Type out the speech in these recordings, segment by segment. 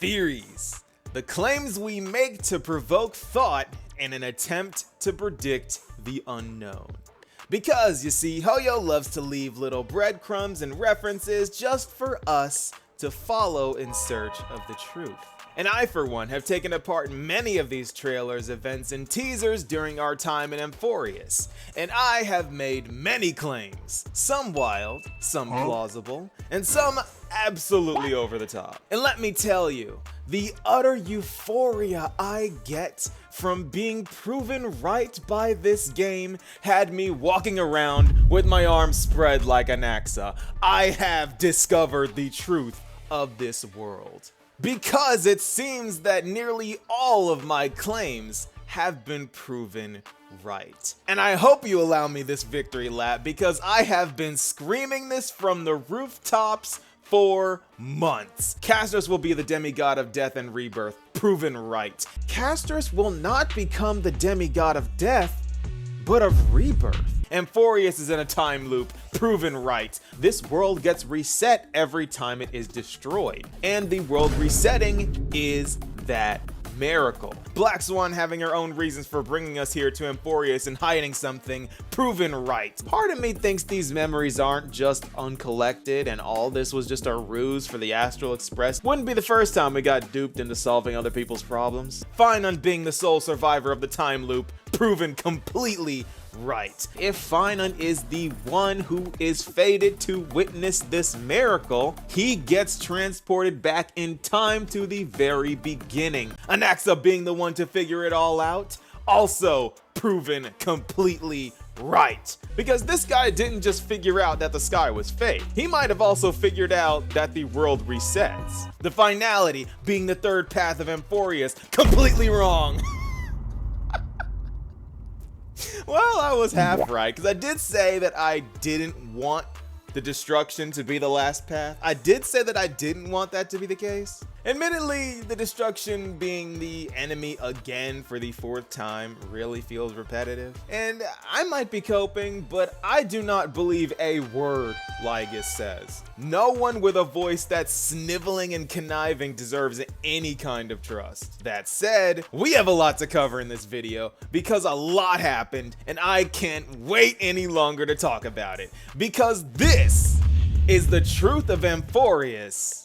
Theories. The claims we make to provoke thought in an attempt to predict the unknown. Because, you see, Hoyo loves to leave little breadcrumbs and references just for us to follow in search of the truth. And I, for one, have taken apart many of these trailers, events, and teasers during our time in Amphoreus, and I have made many claims, some wild, some plausible, and some absolutely over the top. And let me tell you, the utter euphoria I get from being proven right by this game had me walking around with my arms spread like Anaxa. I have discovered the truth of this world. Because it seems that nearly all of my claims have been proven right. And I hope you allow me this victory lap because I have been screaming this from the rooftops for months. Castros will be the demigod of death and rebirth, proven right. Castros will not become the demigod of death, but of rebirth. Amphoreus is in a time loop, proven right. This world gets reset every time it is destroyed, and the world resetting is that miracle. Black Swan having her own reasons for bringing us here to Amphoreus and hiding something, proven right. Part of me thinks these memories aren't just uncollected and all this was just a ruse for the Astral Express. Wouldn't be the first time we got duped into solving other people's problems. Finon being the sole survivor of the time loop, proven completely right. If Finon is the one who is fated to witness this miracle, he gets transported back in time to the very beginning. Anaxa being the one to figure it all out, also proven completely right. Because this guy didn't just figure out that the sky was fake. He might have also figured out that the world resets. The finality being the third path of Amphoreus, completely wrong. Well, I was half right, because I did say that I didn't want the destruction to be the last path. I did say that I didn't want that to be the case. Admittedly, the destruction being the enemy again for the fourth time really feels repetitive. And I might be coping, but I do not believe a word Lygus says. No one with a voice that's sniveling and conniving deserves any kind of trust. That said, we have a lot to cover in this video because a lot happened and I can't wait any longer to talk about it. Because this is the truth of Amphoreus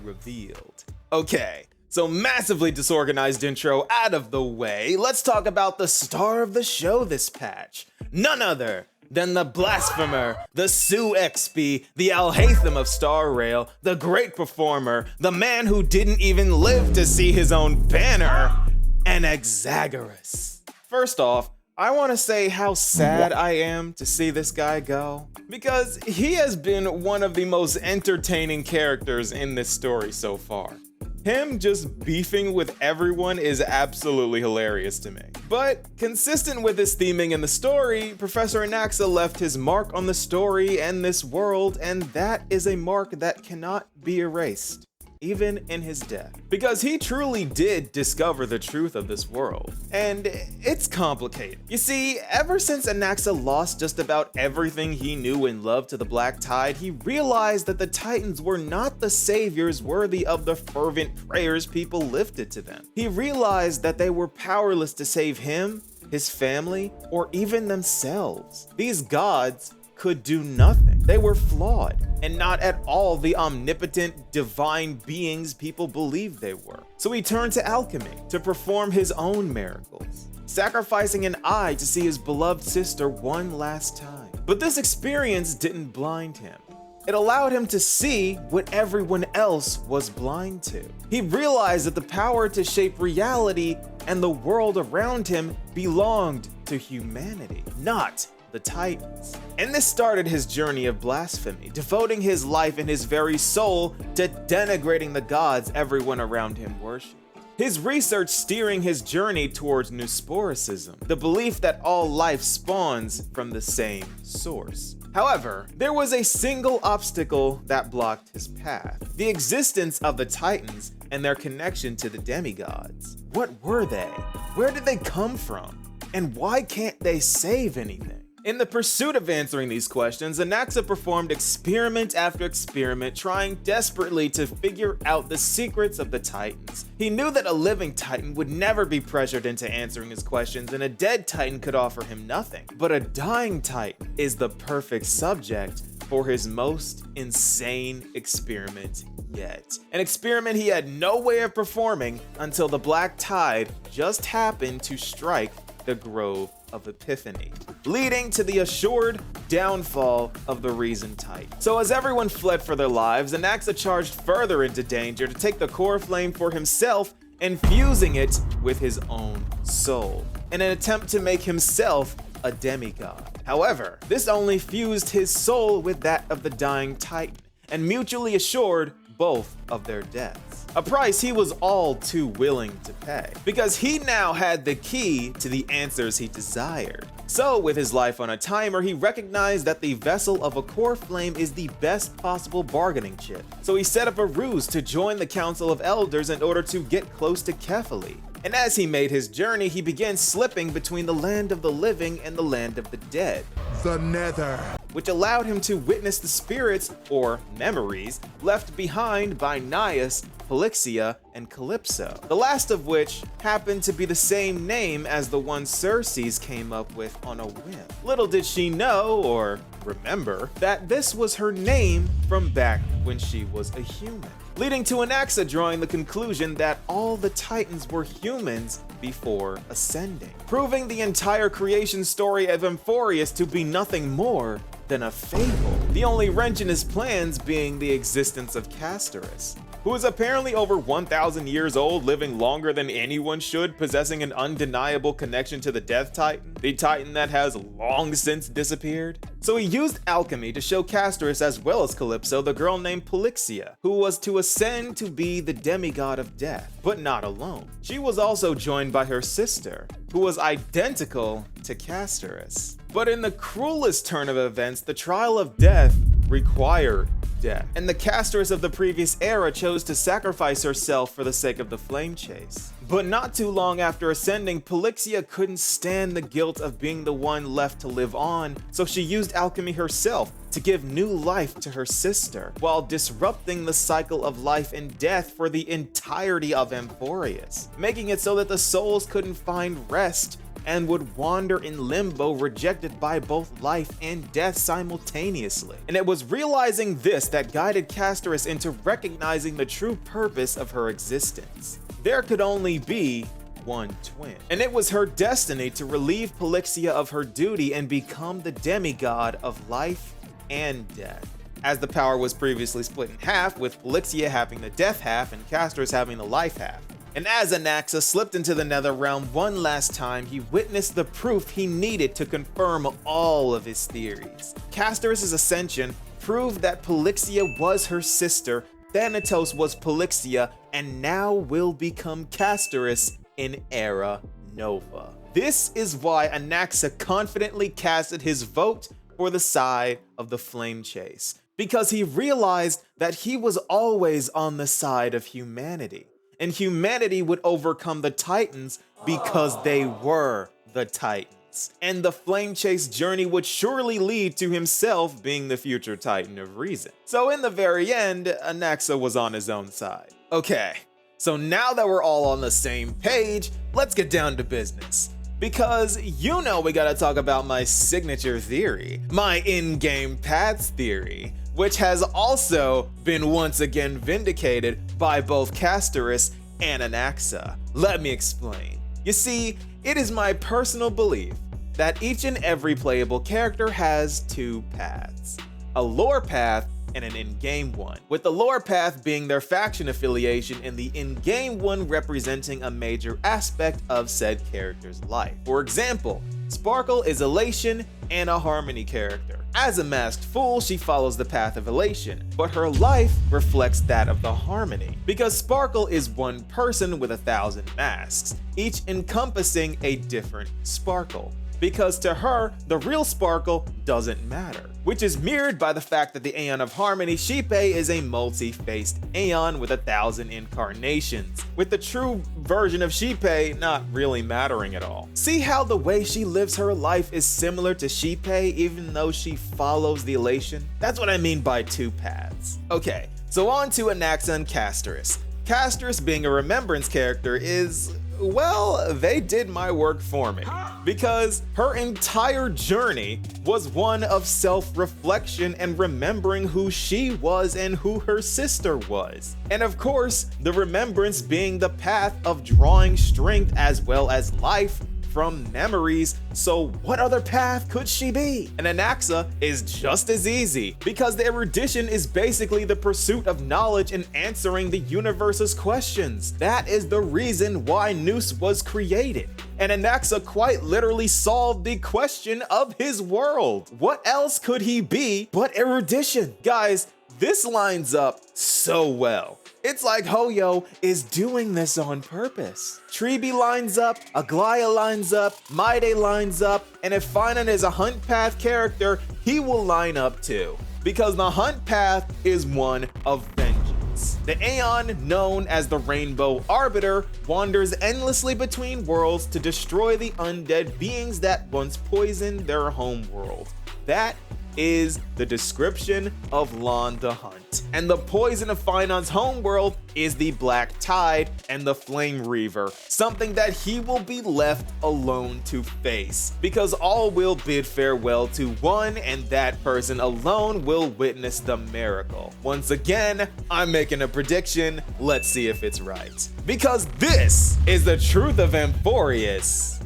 revealed. Okay, so massively disorganized intro out of the way, let's talk about the star of the show this patch. None other than the blasphemer, the Su XP, the Alhaitham of Star Rail, the great performer, the man who didn't even live to see his own banner, Anaxagoras. First off, I want to say how sad I am to see this guy go, because he has been one of the most entertaining characters in this story so far. Him just beefing with everyone is absolutely hilarious to me. But consistent with his theming in the story, Professor Anaxa left his mark on the story and this world, and that is a mark that cannot be erased, even in his death. Because he truly did discover the truth of this world. And it's complicated. You see, ever since Anaxa lost just about everything he knew and loved to the Black Tide, he realized that the Titans were not the saviors worthy of the fervent prayers people lifted to them. He realized that they were powerless to save him, his family, or even themselves. These gods could do nothing. They were flawed and not at all the omnipotent divine beings people believed they were. So he turned to alchemy to perform his own miracles, sacrificing an eye to see his beloved sister one last time. But this experience didn't blind him. It allowed him to see what everyone else was blind to. He realized that the power to shape reality and the world around him belonged to humanity, not the Titans. And this started his journey of blasphemy, devoting his life and his very soul to denigrating the gods everyone around him worshipped. His research steering his journey towards Nusporicism, the belief that all life spawns from the same source. However, there was a single obstacle that blocked his path: the existence of the Titans and their connection to the demigods. What were they? Where did they come from? And why can't they save anything? In the pursuit of answering these questions, Anaxa performed experiment after experiment, trying desperately to figure out the secrets of the Titans. He knew that a living Titan would never be pressured into answering his questions, and a dead Titan could offer him nothing. But a dying Titan is the perfect subject for his most insane experiment yet. An experiment he had no way of performing until the black tide just happened to strike the Grove of Epiphany, leading to the assured downfall of the Reason Titan. So as everyone fled for their lives, Anaxa charged further into danger to take the core flame for himself, infusing it with his own soul, in an attempt to make himself a demigod. However, this only fused his soul with that of the dying Titan, and mutually assured both of their deaths. A price he was all too willing to pay, because he now had the key to the answers he desired. So with his life on a timer, he recognized that the vessel of a core flame is the best possible bargaining chip. So he set up a ruse to join the Council of Elders in order to get close to Kefali. And as he made his journey, he began slipping between the land of the living and the land of the dead, the Nether, which allowed him to witness the spirits, or memories, left behind by Naias, Styxia, and Calypso, the last of which happened to be the same name as the one Circes came up with on a whim. Little did she know, or remember, that this was her name from back when she was a human, leading to Anaxa drawing the conclusion that all the Titans were humans before ascending, proving the entire creation story of Amphoreus to be nothing more than a fable, the only wrench in his plans being the existence of Castorus, who is apparently over 1,000 years old, living longer than anyone should, possessing an undeniable connection to the Death Titan, the Titan that has long since disappeared. So he used alchemy to show Castorus, as well as Calypso, the girl named Styxia, who was to ascend to be the demigod of death, but not alone. She was also joined by her sister, who was identical to Castorus. But in the cruelest turn of events, the trial of death required death, and the Castorus of the previous era chose to sacrifice herself for the sake of the flame chase. But not too long after ascending, Styxia couldn't stand the guilt of being the one left to live on, so she used alchemy herself to give new life to her sister, while disrupting the cycle of life and death for the entirety of Amphoreus, making it so that the souls couldn't find rest and would wander in limbo, rejected by both life and death simultaneously. And it was realizing this that guided Castorus into recognizing the true purpose of her existence. There could only be one twin, and it was her destiny to relieve Styxia of her duty and become the demigod of life and death, as the power was previously split in half, with Styxia having the death half and Castorus having the life half. And as Anaxa slipped into the nether realm one last time, he witnessed the proof he needed to confirm all of his theories. Castorus' ascension proved that Styxia was her sister, Thanatos was Styxia, and now will become Castorus in Era Nova. This is why Anaxa confidently casted his vote for the side of the flame chase, because he realized that he was always on the side of humanity, and humanity would overcome the Titans because they were the Titans, and the flame chase journey would surely lead to himself being the future Titan of Reason. So in the very end, Anaxa was on his own side. Okay, so now that we're all on the same page, let's get down to business. Because you know we gotta talk about my signature theory, my in-game paths theory, which has also been once again vindicated by both Castorus and Anaxa. Let me explain. You see, it is my personal belief that each and every playable character has two paths, a lore path and an in-game one, with the lore path being their faction affiliation and the in-game one representing a major aspect of said character's life. For example, Sparkle is Elation and a Harmony character. As a masked fool, she follows the path of Elation, but her life reflects that of the Harmony, because Sparkle is one person with 1,000 masks, each encompassing a different Sparkle. because to her, the real sparkle doesn't matter. Which is mirrored by the fact that the Aeon of Harmony Xipe is a multi-faced Aeon with 1,000 incarnations, with the true version of Xipe not really mattering at all. See how the way she lives her life is similar to Xipe even though she follows the elation? That's what I mean by two paths. Okay, so on to Anaxa and Castorus. Castorus, being a remembrance character, is, well, they did my work for me, because her entire journey was one of self-reflection and remembering who she was and who her sister was. And of course, the remembrance being the path of drawing strength as well as life from memories, so what other path could she be? And Anaxa is just as easy, because the erudition is basically the pursuit of knowledge and answering the universe's questions. That is the reason why Nous was created. And Anaxa quite literally solved the question of his world. What else could he be but erudition? Guys, this lines up so well. It's like Hoyo is doing this on purpose. Tribi lines up, Aglaya lines up, Maide lines up, and if Finan is a Hunt Path character, he will line up too. Because the Hunt Path is one of vengeance. The Aeon, known as the Rainbow Arbiter, wanders endlessly between worlds to destroy the undead beings that once poisoned their home world. That is the description of Lan the Hunt. And the poison of Finan's homeworld is the Black Tide and the Flame Reaver, something that he will be left alone to face, because all will bid farewell to one, and that person alone will witness the miracle. Once again, I'm making a prediction, let's see if it's right. Because this is the truth of Amphoreus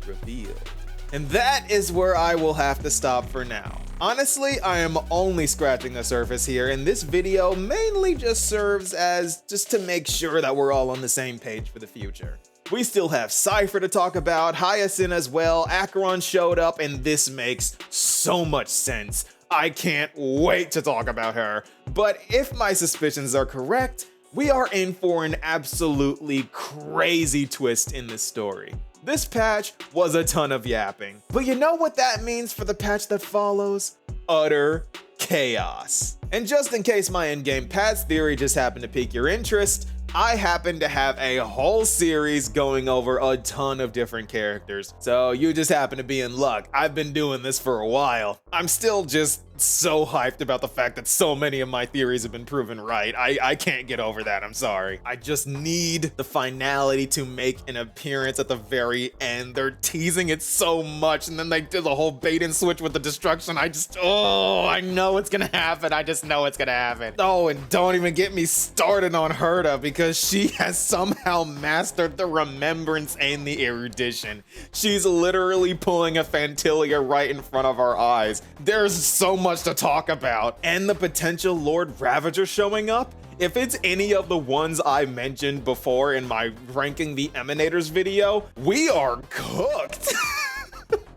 revealed. And that is where I will have to stop for now. Honestly, I am only scratching the surface here, and this video mainly just serves as just to make sure that we're all on the same page for the future. We still have Cypher to talk about, Hyacinth as well, Acheron showed up, and this makes so much sense. I can't wait to talk about her. But if my suspicions are correct, we are in for an absolutely crazy twist in this story. This patch was a ton of yapping, but you know what that means for the patch that follows? Utter chaos. And just in case my in-game paths theory just happened to pique your interest, I happen to have a whole series going over a ton of different characters. So you just happen to be in luck. I've been doing this for a while. I'm still just so hyped about the fact that so many of my theories have been proven right. I can't get over that, I'm sorry. I just need the finality to make an appearance at the very end. They're teasing it so much, and then they do the whole bait and switch with the destruction. I know it's gonna happen. I just know it's gonna happen. Oh, and don't even get me started on Herta, because she has somehow mastered the remembrance and the erudition. She's literally pulling a Fantilia right in front of our eyes. There's so much to talk about. And the potential Lord Ravager showing up? If it's any of the ones I mentioned before in my ranking the Emanators video, we are cooked.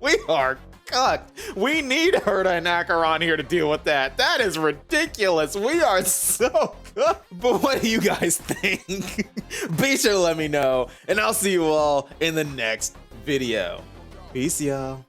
We are cooked. We need Herta and Acheron here to deal with that. That is ridiculous. We are so cooked. But what do you guys think? Be sure to let me know, and I'll see you all in the next video. Peace, y'all.